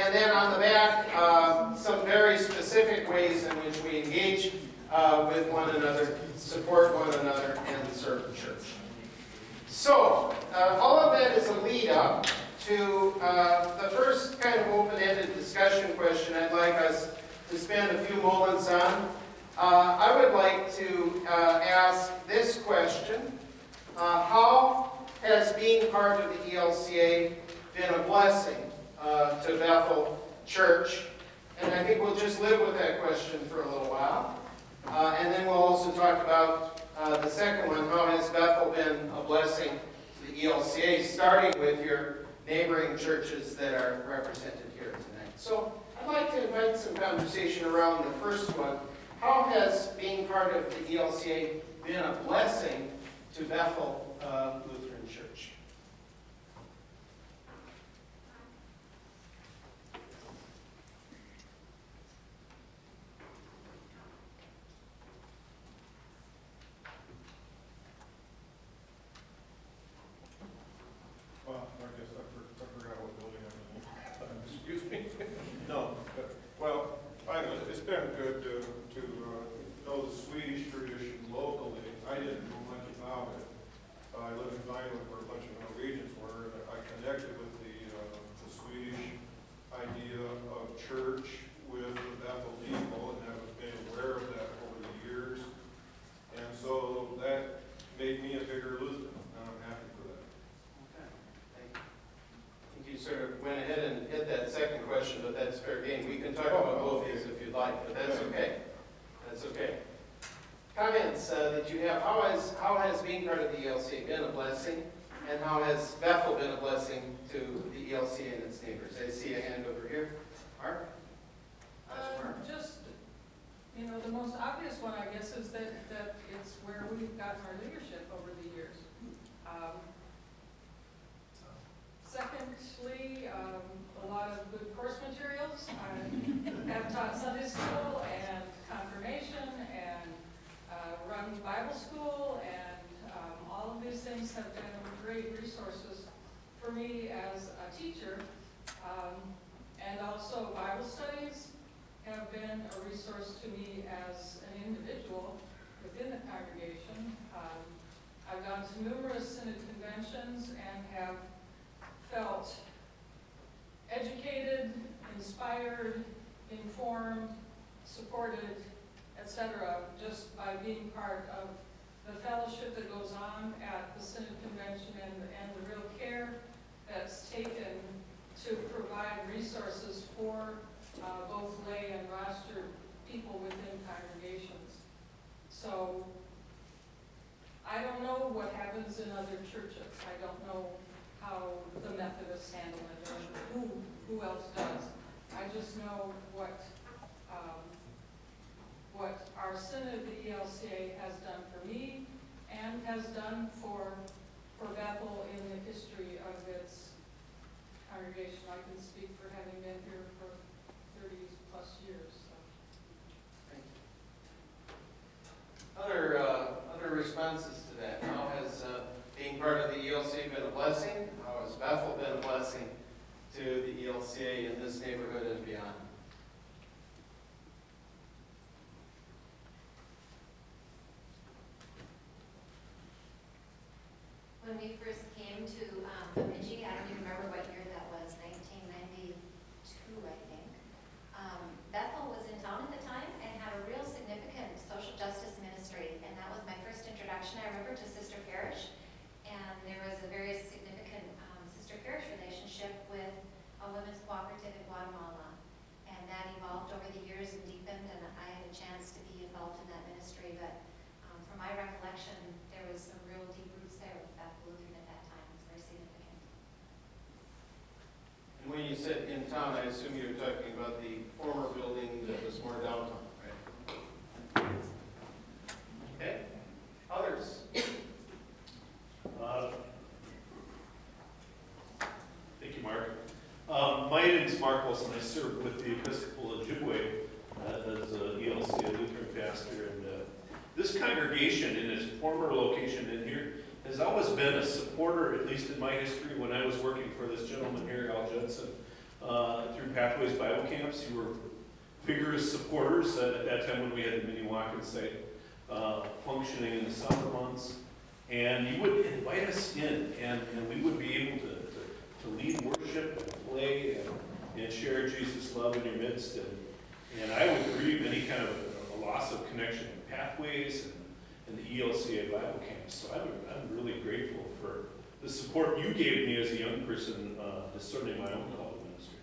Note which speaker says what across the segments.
Speaker 1: And then on the back, some very specific ways in which we engage with one another, support one another, and serve the church. So, all of that is a lead up to the first kind of open-ended discussion question I'd like us to spend a few moments on. I would like to ask this question. How has being part of the ELCA been a blessing to Bethel Church? And I think we'll just live with that question for a little while. And then we'll also talk about the second one, how has Bethel been a blessing to the ELCA, starting with your neighboring churches that are represented here tonight. So I'd like to invite some conversation around the first one. How has being part of the ELCA been a blessing to Bethel Lutheran Church?
Speaker 2: Well, I guess I forgot what building I'm in. Excuse me. No, well, it's been good to know the Swedish tradition locally. I didn't know much about it. I live in Vinewood where a bunch of Norwegians were, and I connected with the Swedish idea of church with the Bethel people, and have been aware of that over the years. And so that made me a bigger Lutheran, and I'm happy for that.
Speaker 1: Okay, thank you. I think you sort of went ahead and hit that second question, but that's fair game. We can talk about both these if you'd like, but that's okay. That's okay. Comments that you have. How has being part of the ELCA been a blessing, and how has Bethel been a blessing to the ELCA and its neighbors? I see a hand over here. Mark?
Speaker 3: Just, the most obvious one, I guess, is that it's where we've gotten our leadership over the years. Secondly, a lot of good course materials. I have taught Sunday school and confirmation and run Bible school, and all of these things have been great resources for me as a teacher. And also Bible studies have been a resource to me as an individual within the congregation. I've gone to numerous synod conventions and have felt educated, inspired, informed, supported, etc., just by being part of the fellowship that goes on at the synod convention, and the real care that's taken to provide resources for both lay and rostered people within congregations. So I don't know what happens in other churches. I don't know how the Methodists handle it, or who else does. I just know what our synod, the ELCA, has done for me and has done for Bethel in the history of its congregation. I can speak for having been here for 30 plus years. So.
Speaker 1: Thank you. Other responses to that. How has being part of the ELCA been a blessing? How has Bethel been a blessing to the ELCA in this neighborhood and beyond?
Speaker 4: When we first came to Bemidji, I don't even remember what year that was, 1992, I think. Bethel was in town at the time and had a real significant social justice ministry, and that was my first introduction, I remember, to Sister Parish. And there was a very significant Sister Parish relationship with a women's cooperative in Guatemala. And that evolved over the years and deepened, and I had a chance to be involved in that ministry. But from my recollection, there was some real deep roots there with Bethel Lutheran at that time. It was very significant.
Speaker 1: And when you said in town, I assume you're talking about the former building that was more downtown, right? Okay. Others?
Speaker 5: Thank you, Mark. My name is Mark Wilson. I serve with the Episcopal Ojibwe as a ELCA Lutheran pastor. And this congregation in its former location in here has always been a supporter, at least in my history, when I was working for this gentleman here, Al Judson, through Pathways Bible Camps. You were vigorous supporters at that time when we had the mini walk-in site functioning in the summer months. And you would invite us in, and we would be able to lead worship and play and share Jesus' love in your midst. And I would grieve any kind of a loss of connection with Pathways and the ELCA Bible Camps. So I'm really grateful for the support you gave me as a young person discerning my own call to ministry.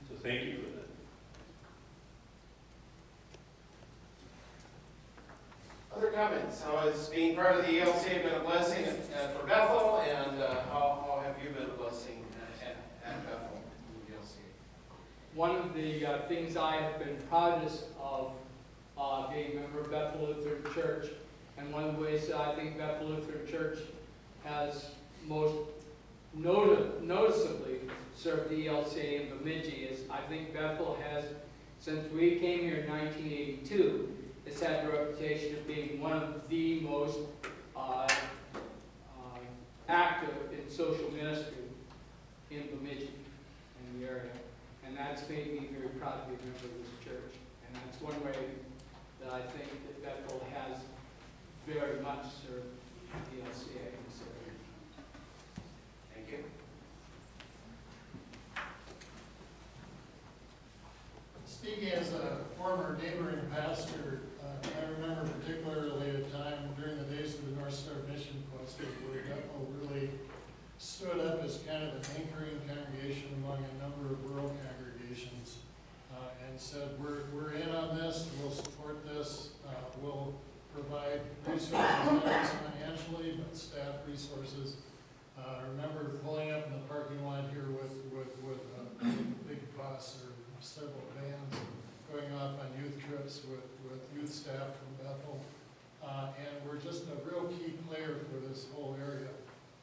Speaker 5: So thank you for that.
Speaker 1: Other comments? How has being part of the ELCA been a blessing for Bethel, and how have you been a blessing at Bethel in the ELCA?
Speaker 6: One of the things I have been proudest of being a member of Bethel Lutheran Church, and one of the ways that I think Bethel Lutheran Church has most noticeably served the ELCA in Bemidji is I think Bethel has, since we came here in 1982, it's had the reputation of being one of the most active in social ministry in Bemidji, in the area. And that's made me very proud to be a member of this church. And that's one way that I think that Bethel has very much served the ELCA in this area.
Speaker 1: Thank you.
Speaker 7: Speaking as a former neighboring pastor, I remember particularly a time during the days of the North Star Mission Post where Bethel really stood up as kind of an anchoring congregation among a number of rural congregations and said, we're in on this, we'll support this, we'll provide resources, not just financially, but staff resources. I remember pulling up in the parking lot here with a big bus or several vans going off on youth trips with youth staff from Bethel. And we're just a real key player for this whole area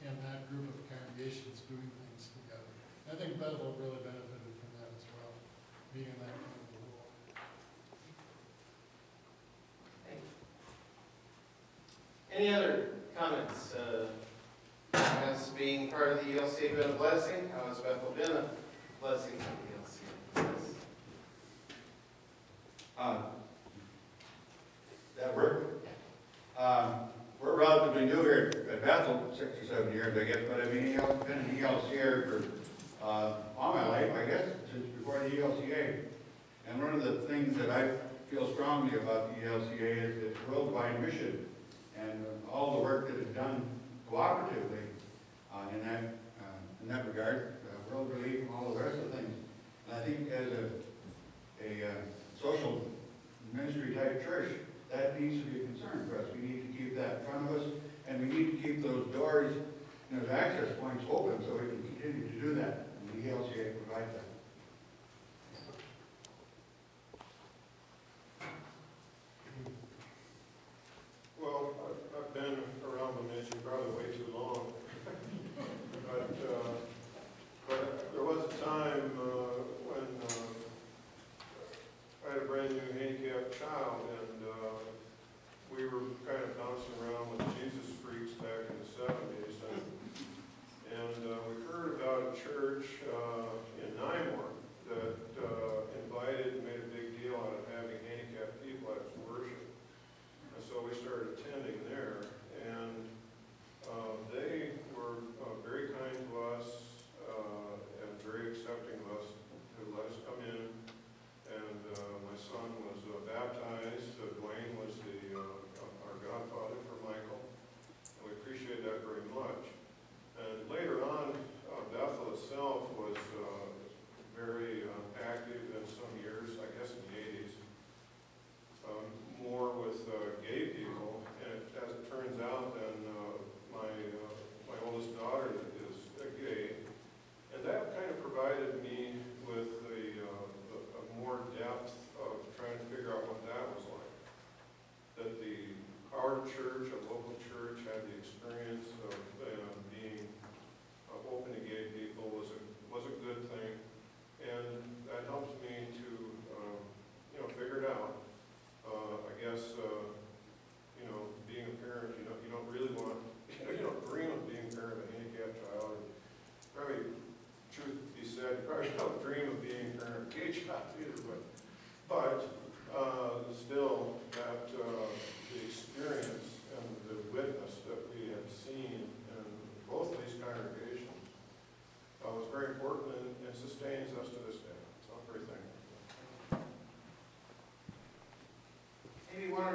Speaker 7: in that group of congregations doing things together. I think Bethel really benefited from that as well, being in that kind of a role.
Speaker 1: Thank you. Any other comments? Has being part of the ELCA been a blessing? How has Bethel been a blessing to the ELCA?
Speaker 8: That work? We're relatively new here at Bethel, 6 or 7 years, I guess, but I mean, I've been in the ELCA for all my life, I guess, since before the ELCA. And one of the things that I feel strongly about the ELCA is its worldwide mission and all the work that is done cooperatively in that regard, world relief and all the rest of things. And I think as a social ministry type church, that needs to be a concern for us. We need to keep that in front of us, and we need to keep those doors and those access points open so we can continue to do that. And the ELCA provides that.
Speaker 2: Well, I've been around Bemidji probably way too long. But there was a time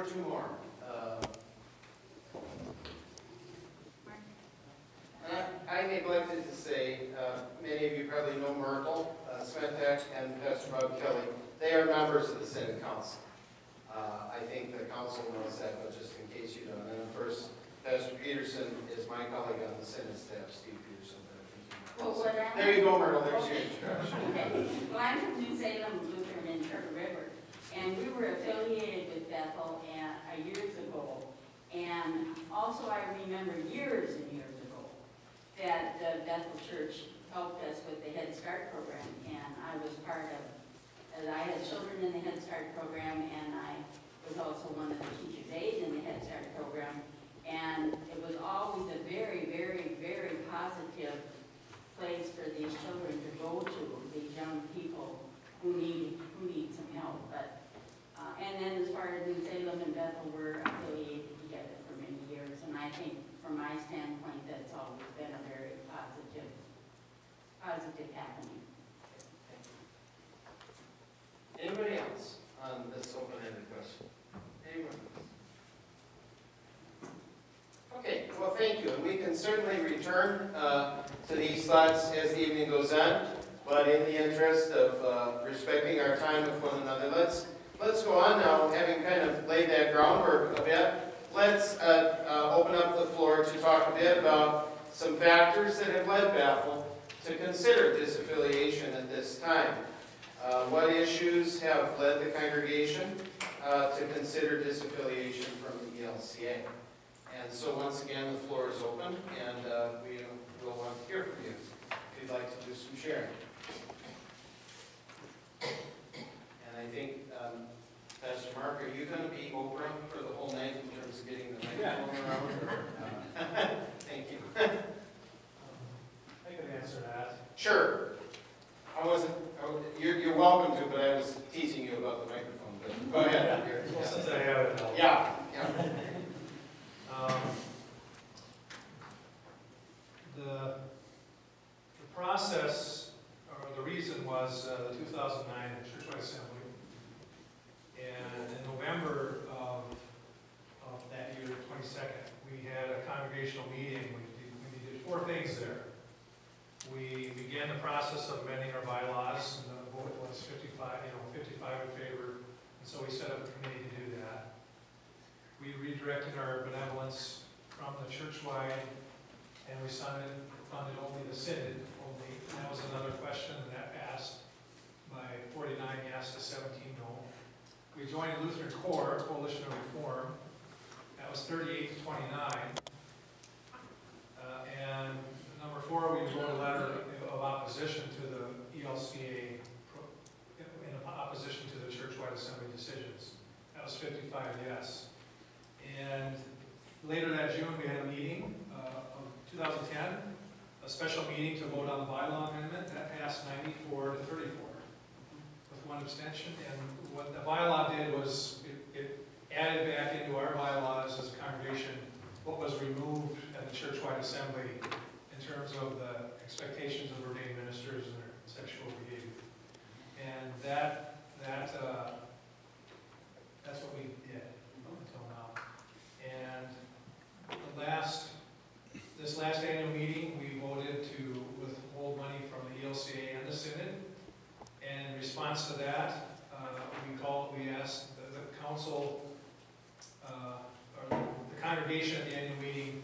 Speaker 1: or two more. I neglected to say, many of you probably know Myrtle Smetek and Pastor Bob Kelly. They are members of the Synod Council. I think the council knows that, but just in case you don't. And of course, Pastor Peterson is my colleague on the Synod staff, Steve Peterson. But I think you know. There you go, Myrtle. There's your introduction.
Speaker 9: Okay. Well, I'm from New Salem Lutheran in Turtle River, and we were affiliated with Bethel years ago. And also, I remember years and years ago that the Bethel Church helped us with the Head Start program, and I was part of. I had children in the Head Start program, and I was also one of the teachers' aides in the Head Start program. And it was always a very, very, very positive place for these children to go to, these young people who need some help. But and then as far as New Salem and Bethel, we're affiliated together for many years, and I think from my standpoint, that's always been a very positive happening.
Speaker 1: Anybody else on this open-ended question? Anyone else? Okay, well, thank you. And we can certainly return to these thoughts as the evening goes on, but in the interest of respecting our time with one another, let's go on now, having kind of laid that groundwork a bit. Let's open up the floor to talk a bit about some factors that have led Bethel to consider disaffiliation at this time. What issues have led the congregation to consider disaffiliation from the ELCA? And so once again, the floor is open, and we will want to hear from you if you'd like to do some sharing. And I think, Pastor Mark, are you going to be Oprah for the whole night in terms of getting the microphone around? Thank you.
Speaker 10: I can answer that.
Speaker 1: Sure. You're welcome to, but I was teasing you about the microphone. But go ahead.
Speaker 10: Well, since I have it now.
Speaker 1: Yeah.
Speaker 10: The process, or the reason was the 2009 Churchwide Assembly. And in November of that year, 22nd, we had a congregational meeting. We did four things there. We began the process of amending our bylaws, and the vote was 55 in favor, and so we set up a committee to do that. We redirected our benevolence from the churchwide, and we funded only the synod only. And that was another question, and that passed by 49 yes to 17 no. We joined Lutheran Core, Coalition of Reform. That was 38 to 29. And number 4, we wrote a letter of opposition to the ELCA, in opposition to the Churchwide Assembly decisions. That was 55 yes. And later that June, we had a meeting of 2010, a special meeting to vote on the bylaw amendment. That passed 94 to 34 with one abstention. And what the bylaw did was it added back into our bylaws as a congregation what was removed at the Churchwide Assembly in terms of the expectations of ordained ministers and their sexual behavior. And that's what we did until now. And this last annual meeting, we voted to withhold money from the ELCA and the Synod. And in response to that, we asked the council, or the congregation at the annual meeting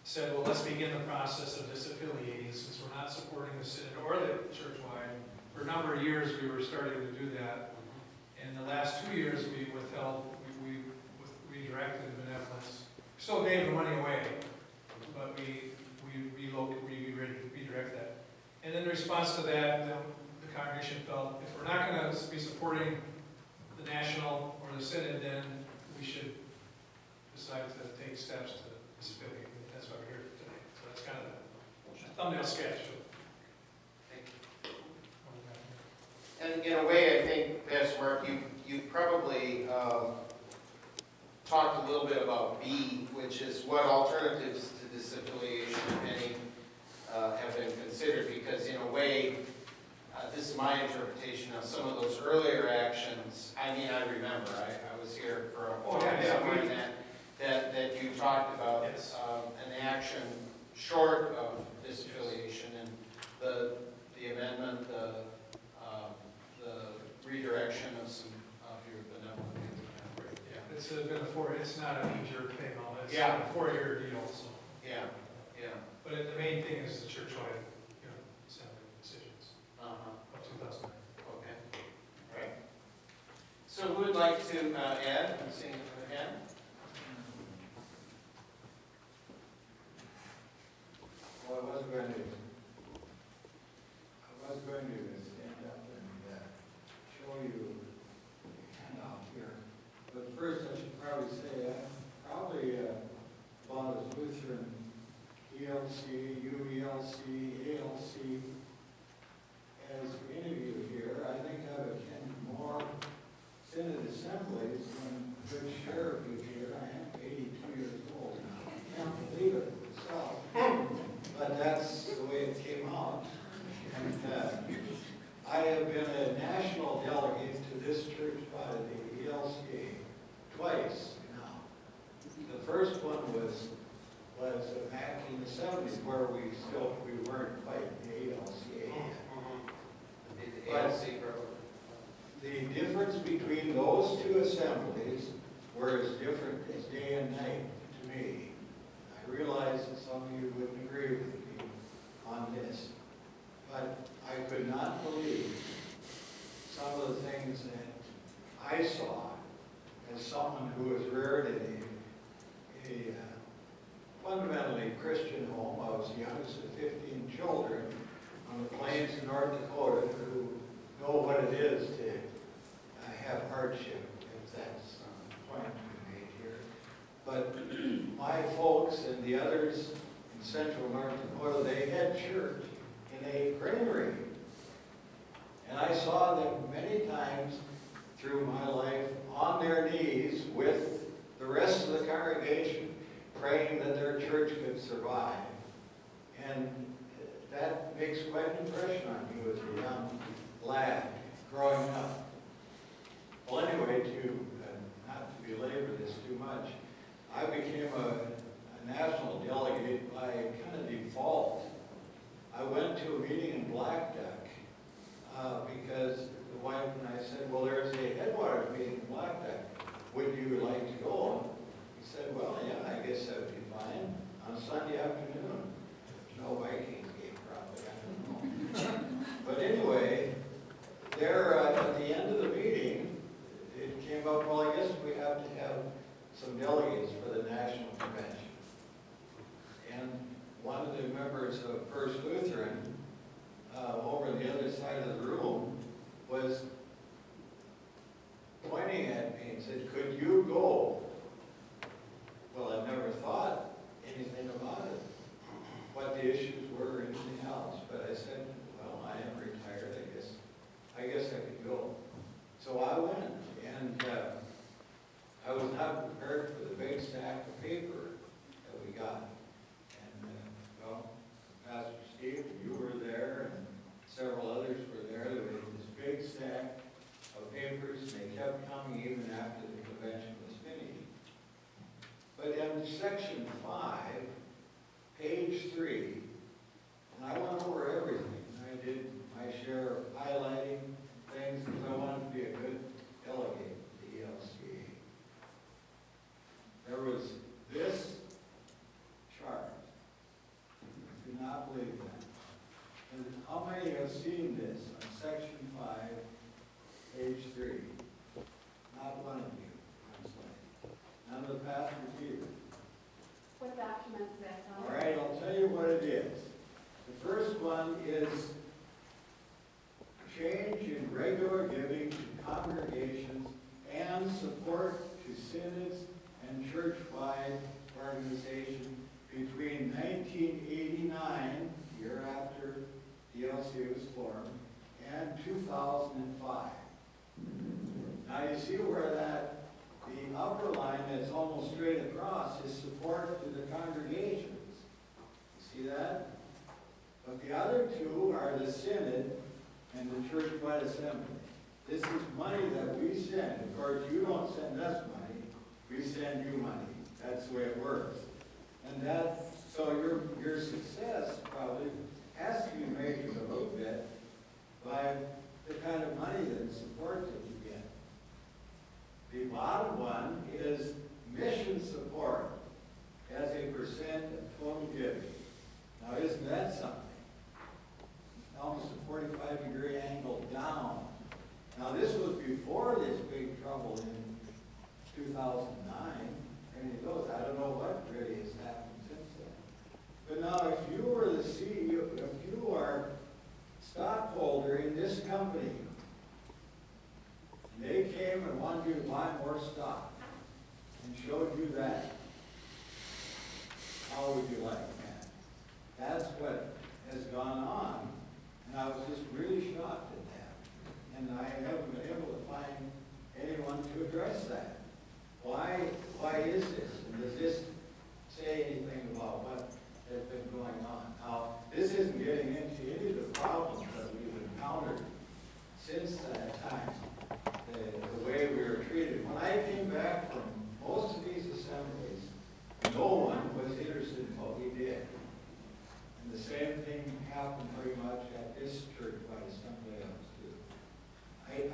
Speaker 10: said, well, let's begin the process of disaffiliating since we're not supporting the Synod or the churchwide. For a number of years, we were starting to do that. In the last 2 years, we redirected the benevolence. We still gave the money away, but we redirect that. And in response to that, the congregation felt if we're not going to be supporting the national or the Synod, then we should decide to take steps to disaffiliate. That's why we're here tonight. So that's kind of the thumbnail sketch.
Speaker 1: And in a way, I think, Pastor Mark, you probably talked a little bit about B, which is what alternatives to disaffiliation, if any, have been considered. Because in a way, this is my interpretation of some of those earlier actions. I mean, I remember, I was here for a
Speaker 10: Oh, yeah, yeah,
Speaker 1: somewhere in that you talked about,
Speaker 10: Yes.
Speaker 1: an action short of disaffiliation, and the amendment, the redirection of some of your benevolent. Yeah.
Speaker 10: It's been it's not a knee-jerk thing, all this.
Speaker 1: Yeah.
Speaker 10: It's a 4-year deal, so.
Speaker 1: Yeah, yeah.
Speaker 10: But the main thing is the church-wide, assembly decisions
Speaker 1: Uh-huh.
Speaker 10: of 2009.
Speaker 1: Okay. All right. So who would like to add? I'm seeing it again.
Speaker 11: Well, I was going to stand up and show you the handout here. But first, I should probably say, I'm probably about as Lutheran, ELC, UELC, ALC, as any of you here. I think I've attended more Synod assemblies than a good share of you here. I am 82 years old now. I can't believe it myself. But that's the way it came out. And I have been a national delegate to this church body, the ELCA, twice now. The first one was back in the 70s, where we weren't quite the ELCA yet.
Speaker 1: The ALC program.
Speaker 11: The difference between those two assemblies were as different as day and night to me. I realize that some of you wouldn't agree with me on this, but I could not believe some of the things that I saw as someone who was reared in a fundamentally Christian home. I was the youngest of 15 children on the plains of North Dakota who know what it is to have hardship, if that's the point to be made here. But my folks and the others in central North Dakota, they had church in a granary. And I saw them many times through my life on their knees with the rest of the congregation, praying that their church could survive. And that makes quite an impression on me as a young lad growing up. Well, anyway, not to belabor this too much, I became a national delegate by kind of default. I went to a meeting in Black Duck because the wife and I said, well, there's a Headwaters meeting in Black Duck. Would you like to go? He said, well, yeah, I guess that would be fine. On Sunday afternoon. No Vikings game, probably, I don't know. But anyway, there at the end of the meeting, it came up, well, I guess we have to have some delegates for the National Convention. And one of the members of First Lutheran, over on the other side of the room, was pointing at me and said, could you go? Well, I've never thought anything about it, what the issues were or anything else. But I said, well, I am retired, I guess I could go. So I went, and I was not prepared for the big stack of paper that we got. And, well, Pastor Steve, you were there, and several others were there. There was this big stack of papers, and they kept coming even after the convention was finished. But in section 5, page 3, and I went over everything. I did my share of highlighting things because I wanted to be a good delegate to the ELCA. There was this chart. I do not believe that. And how many have seen this on section 5, page 3? Not one of you, I'm sorry. None of the pastors either.
Speaker 12: What document is that on?
Speaker 11: All right, I'll tell you what it is. The first one is change in regular giving to congregations and support to synods and church-wide organization between 1989, year after the ELCA was formed, and 2005. Now you see where the upper line that's almost straight across is support to the congregations. You see that? But the other two are the synod and the church-wide assembly. This is money that we send. Of course, you don't send us money, we send you money. That's the way it works. And that, so your success probably has to be measured a little bit by the kind of money and support that you get. The bottom one is mission support as a percent of total giving. Now, isn't that something? Almost a 45-degree angle down. Now, this was before this big trouble in 2009. And it goes, I don't know what really has happened since then. But now, if you were the CEO, if you are stockholder in this company, and they came and wanted you to buy more stock and showed you that, how would you like that? That's what has gone on. And I was just really shocked at that. And I haven't been able to find anyone to address that. Why is this? And does this say anything about what has been going on? Now, this isn't getting into any of the problems that we've encountered since that time, the way we were treated. When I came back from most of these assemblies, no one was interested in what we did. And the same thing happened pretty much at this church by assembly I was too.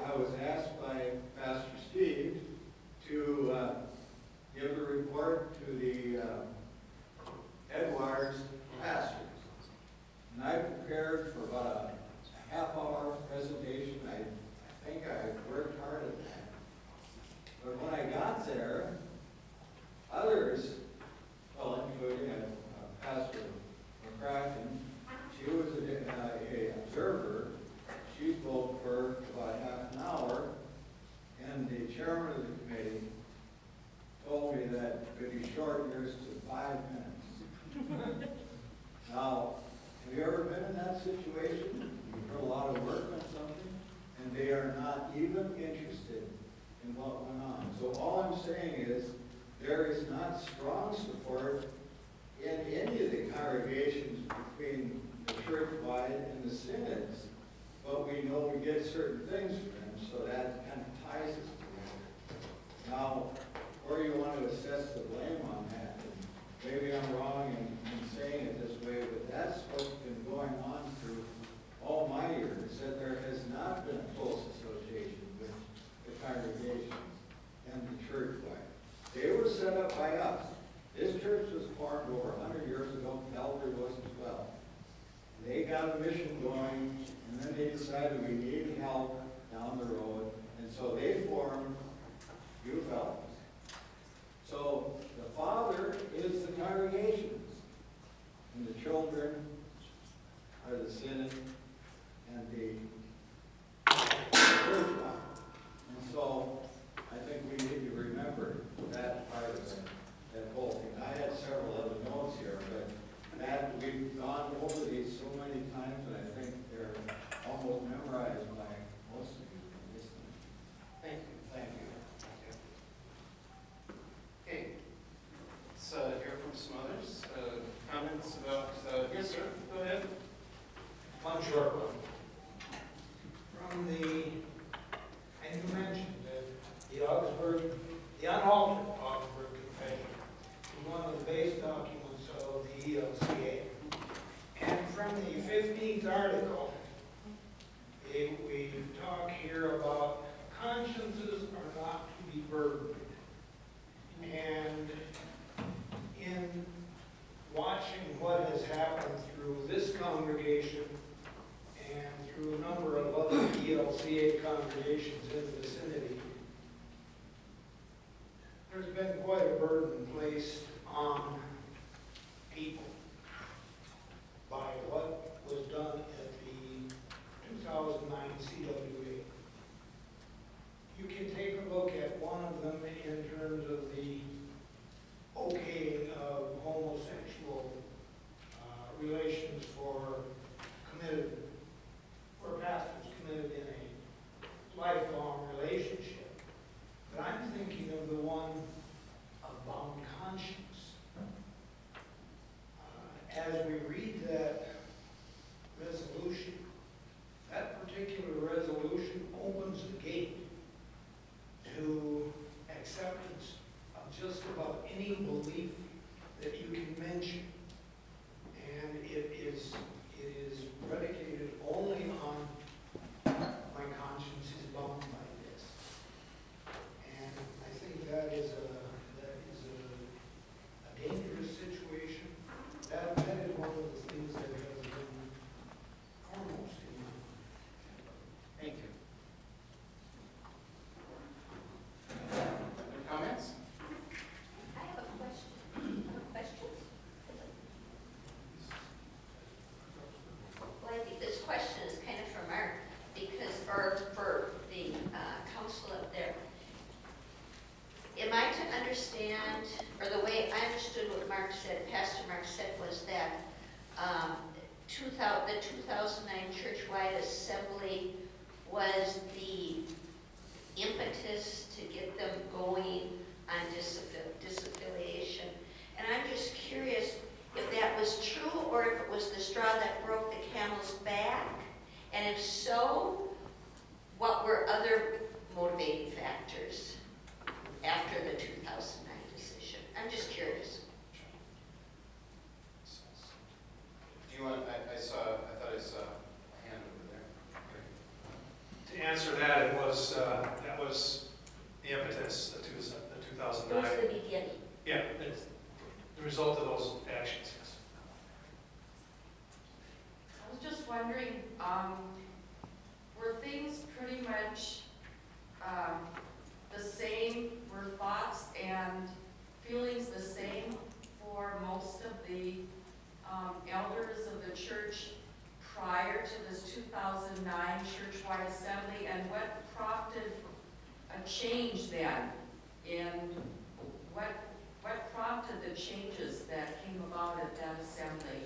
Speaker 11: I was asked by Pastor Steve to give a report to the Edwards pastors. And I prepared for about a half-hour presentation. I think I worked hard at that. But when I got there, others, well, including Pastor McCracken, she was a observer. She spoke for about half an hour, and the chairman of the committee told me that it could be shortened yours to 5 minutes. Now, have you ever been in that situation? You've heard a lot of work on something, and they are not even interested in what went on. So all I'm saying is, there is not strong support in any of the congregations between the church-wide and the synods, but we know we get certain things from them, so that kind of ties us together. Now, where you want to assess the blame on that, and maybe I'm wrong in saying it this way, but that's what's been going on through all my years, that there has not been a close association with the congregations and the church-wide. They were set up by us. This church was formed over 100 years ago. Calvary was as well. They got a mission going, and then they decided we need help down the road, and so they formed Youth Fellows. So the father is the congregations, and the children are the synod and the church-wide. And so I think we need to remember that part of it, that whole thing. I had several other notes here, but that we've gone over these so many times, and I think they're almost memorized by most of you listening.
Speaker 1: Thank you.
Speaker 11: Thank you.
Speaker 1: Okay, let's hear from some others. Comments about, yes, sir, go ahead.
Speaker 13: One short one. From and you mentioned that the Augsburg, the unaltered Augsburg Confession is one of the base documents of the ELCA. And from the 15th article, we talk here about consciences are not to be burdened. And in watching what has happened through this congregation and through a number of other ELCA congregations in the vicinity, there's been quite a burden placed on people by what was done at the 2009 CWA. You can take a look at one of them in terms of the okaying of homosexual relations for pastors committed in a lifelong relationship. But I'm thinking of the one of bound conscience. As we read that resolution, that particular
Speaker 14: understand, or the way I understood what Mark said, Pastor Mark said, was that the 2009 churchwide assembly was the impetus to get them going on disaffiliation. And I'm just curious if that was true or if it was the straw that broke the camel's back. And if so, what were other motivating factors after the 2009 decision? I'm just curious.
Speaker 1: Do you want, I thought I saw a hand over there.
Speaker 10: To answer that, it was, that was the impetus, the
Speaker 14: It
Speaker 10: 2009.
Speaker 14: was the beginning.
Speaker 10: Yeah, it's the result of those actions, yes.
Speaker 15: I was just wondering, were things pretty much the same, were thoughts and feelings the same for most of the elders of the church prior to this 2009 churchwide assembly, and what prompted a change then in what prompted the changes that came about at that assembly?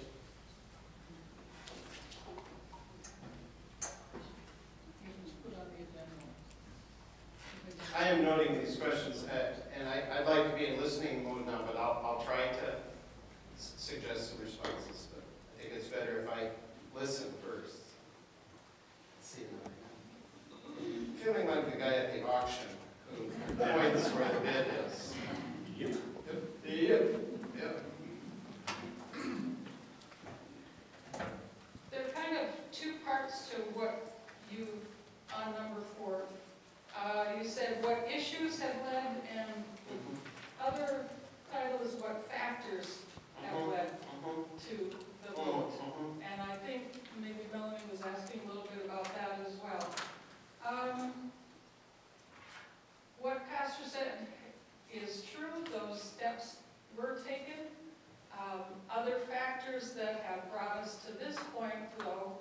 Speaker 1: I am noting these questions, and I'd like to be in listening mode now, but I'll try to suggest some responses. But I think it's better if I listen first. Let's see. Feeling like the guy at the auction who points where the bid is. Yep.
Speaker 3: There are kind of two parts to what you, on number 4. You said what issues have led, and the other title is what factors have led to the vote. And I think maybe Melanie was asking a little bit about that as well. What Pastor said is true. Those steps were taken. Other factors that have brought us to this point, though,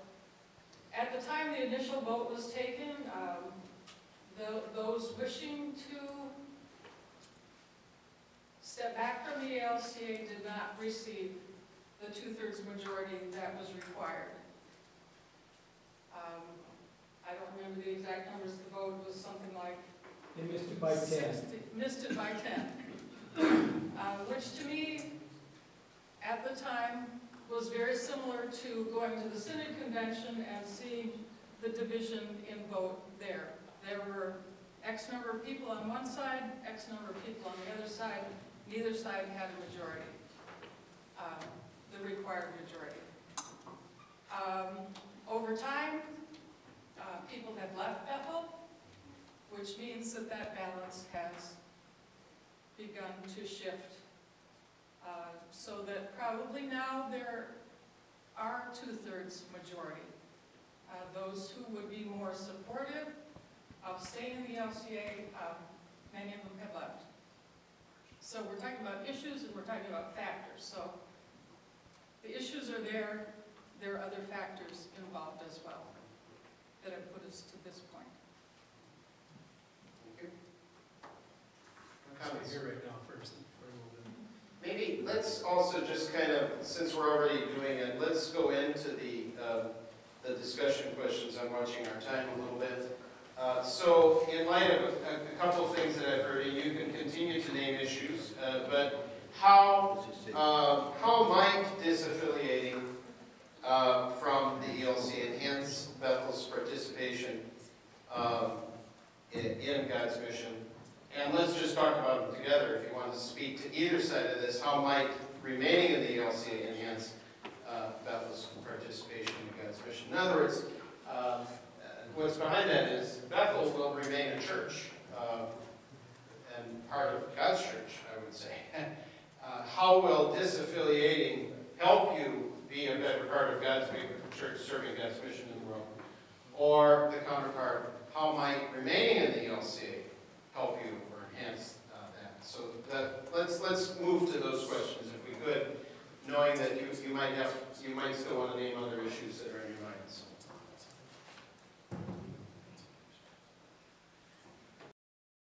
Speaker 3: at the time the initial vote was taken, those wishing to step back from the ALCA did not receive the 2/3 majority that was required. I don't remember the exact numbers. The vote was something like
Speaker 6: They missed it by 10.
Speaker 3: Missed it by 10. Which to me, at the time, was very similar to going to the Synod Convention and seeing the division in vote there. There were X number of people on one side, X number of people on the other side. Neither side had a majority, the required majority. Over time, people have left Bethel, which means that that balance has begun to shift. So that probably now there are 2/3 majority. Those who would be more supportive of staying in the LCA, many of them have left. So we're talking about issues and we're talking about factors. So the issues are there. There are other factors involved as well that have put us to this point.
Speaker 1: Thank you.
Speaker 6: Comments here right now first.
Speaker 1: Maybe let's also just kind of, since we're already doing it, let's go into the discussion questions. I'm watching our time a little bit. So in light of a couple of things that I've heard, and you can continue to name issues, but how might disaffiliating from the ELC enhance Bethel's participation in God's mission? And let's just talk about them together. If you want to speak to either side of this, how might remaining in the ELCA enhance Bethel's participation in God's mission? In other words, what's behind that is Bethel will remain a church and part of God's church, I would say. How will disaffiliating help you be a better part of God's church, serving God's mission in the world? Or the counterpart, how might remaining in the ELCA help you or enhance that? So let's move to those questions if we could, knowing that you might still want to name other issues that are in